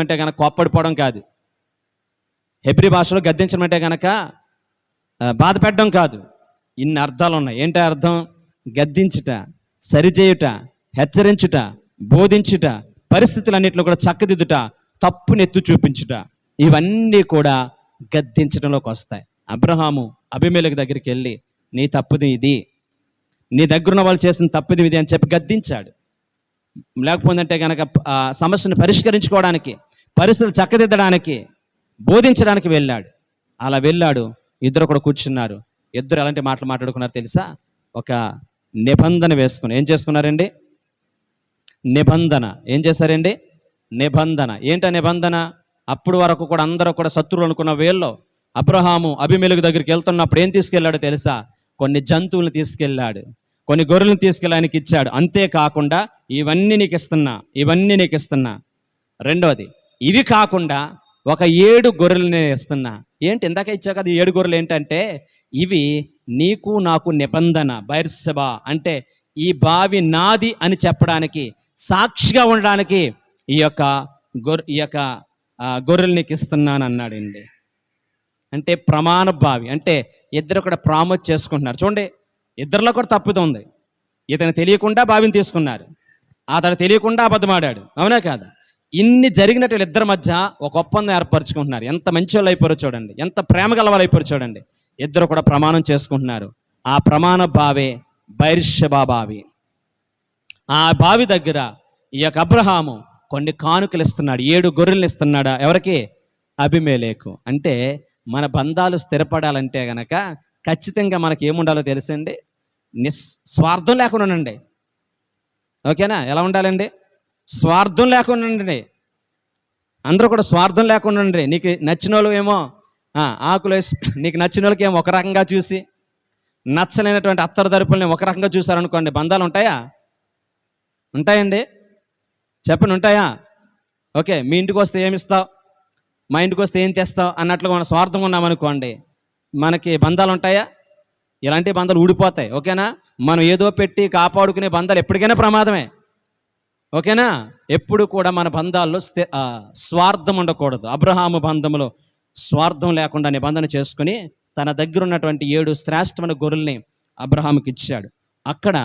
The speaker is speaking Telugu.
అంటే కనుక కోప్పడిపోవడం కాదు. హెబ్రీ భాషలో గద్దించడం అంటే కనుక బాధ పెట్టడం కాదు. ఇన్ని అర్థాలు ఉన్నాయి. ఏంటి అర్థం? గద్దించుట, సరిచేయుట, హెచ్చరించుట, బోధించుట, పరిస్థితులన్నింటిలో కూడా చక్కదిద్దుట, తప్పునెత్తు చూపించుట, ఇవన్నీ కూడా గద్దించడంలోకి వస్తాయి. అబ్రహాము అబీమెలెకు దగ్గరికి వెళ్ళి నీ తప్పుది ఇది, నీ దగ్గరున్న వాళ్ళు చేసిన తప్పుది ఇది అని చెప్పి గద్దించాడు. లేకపోతే కనుక సమస్యను పరిష్కరించుకోవడానికి, పరిస్థితులు చక్కదిద్దడానికి, బోధించడానికి వెళ్ళాడు. అలా వెళ్ళాడు. ఇద్దరు కూడా కూర్చున్నారు. ఇద్దరు ఎలాంటి మాటలు మాట్లాడుకున్నారు తెలుసా? ఒక నిబంధన వేసుకుని ఏం చేసుకున్నారండి? నిబంధన. ఏం చేశారండి? నిబంధన. ఏంటా నిబంధన? అప్పుడు వరకు కూడా అందరూ కూడా శత్రువులు అనుకున్న వేళ్ళలో అబ్రహాము అబీమెలెకు దగ్గరికి వెళ్తున్నప్పుడు ఏం తీసుకెళ్ళాడో తెలుసా? కొన్ని జంతువులను తీసుకెళ్ళాడు, కొన్ని గొర్రెలను తీసుకెళ్ళి ఆయనకి ఇచ్చాడు. అంతేకాకుండా ఇవన్నీ నీకు ఇస్తున్నా, ఇవన్నీ నీకు ఇస్తున్నా. రెండోది, ఇవి కాకుండా ఒక 7 గొర్రెలని ఇస్తున్నా. ఏంటి ఇందాక ఇచ్చావు కదా 7 గొర్రెలు? ఏంటంటే ఇవి నీకు నాకు నిబంధన, బైర్సెబా అంటే ఈ బావి నాది అని చెప్పడానికి, సాక్షిగా ఉండడానికి ఈ యొక్క గొర్రెలు నీకు ఇస్తున్నాను అన్నాడండి. అంటే ప్రమాణ బావి. అంటే ఇద్దరు కూడా ప్రామిస్ చేసుకుంటున్నారు. చూడండి, ఇద్దరిలో కూడా తప్పుతుంది ఉంది. ఇతను తెలియకుండా బావిని తీసుకున్నారు, అతను తెలియకుండా అబద్ధమాడాడు. అవునా కాదా? ఇన్ని జరిగినట్టు ఇద్దరి మధ్య ఒక ఒప్పందం ఏర్పరచుకుంటున్నారు. ఎంత మంచి వాళ్ళు అయిపోయారో చూడండి, ఎంత ప్రేమ గల వాళ్ళు అయిపోయారో చూడండి. ఇద్దరు కూడా ప్రమాణం చేసుకుంటున్నారు. ఆ ప్రమాణ బావే బైర్షెబా బావి. ఆ బావి దగ్గర ఈ యొక్క అబ్రహాము కొన్ని కానుకలు ఇస్తున్నాడు. 7 గొర్రెలను ఇస్తున్నాడా? ఎవరికి? అబీమెలెకు. అంటే మన బంధాలు స్థిరపడాలంటే గనక ఖచ్చితంగా మనకి ఏముండాలో తెలుసండి? స్వార్థం లేకుండా ఉండండి. ఓకేనా? ఎలా ఉండాలండి? స్వార్థం లేకుండా ఉండండి. అందరూ కూడా స్వార్థం లేకుండా ఉండండి. నీకు నచ్చిన వాళ్ళు ఏమో ఆకులు వేసి, నీకు నచ్చిన వాళ్ళకి ఏమో ఒక రకంగా చూసి, నచ్చలేనటువంటి అత్తరు దరుపుల్ని ఒక రకంగా చూసారనుకోండి, బంధాలు ఉంటాయా? ఉంటాయండి? చెప్పండి, ఉంటాయా? ఓకే, మీ ఇంటికి వస్తే ఏమిస్తావు, మా ఇంటికి వస్తే ఏం తెస్తావు అన్నట్లుగా మన స్వార్థంగా ఉన్నామనుకోండి, మనకి బంధాలు ఉంటాయా? ఇలాంటి బంధాలు ఊడిపోతాయి. ఓకేనా? మనం ఏదో పెట్టి కాపాడుకునే బంధాలు ఎప్పటికైనా ప్రమాదమే. ఓకేనా? ఎప్పుడు కూడా మన బంధాల్లో స్వార్థం ఉండకూడదు. అబ్రహాము బంధంలో స్వార్థం లేకుండా నిబంధన చేసుకుని తన దగ్గర ఉన్నటువంటి 7 శ్రేష్టమైన గొర్రెల్ని అబ్రహాముకి ఇచ్చాడు. అక్కడ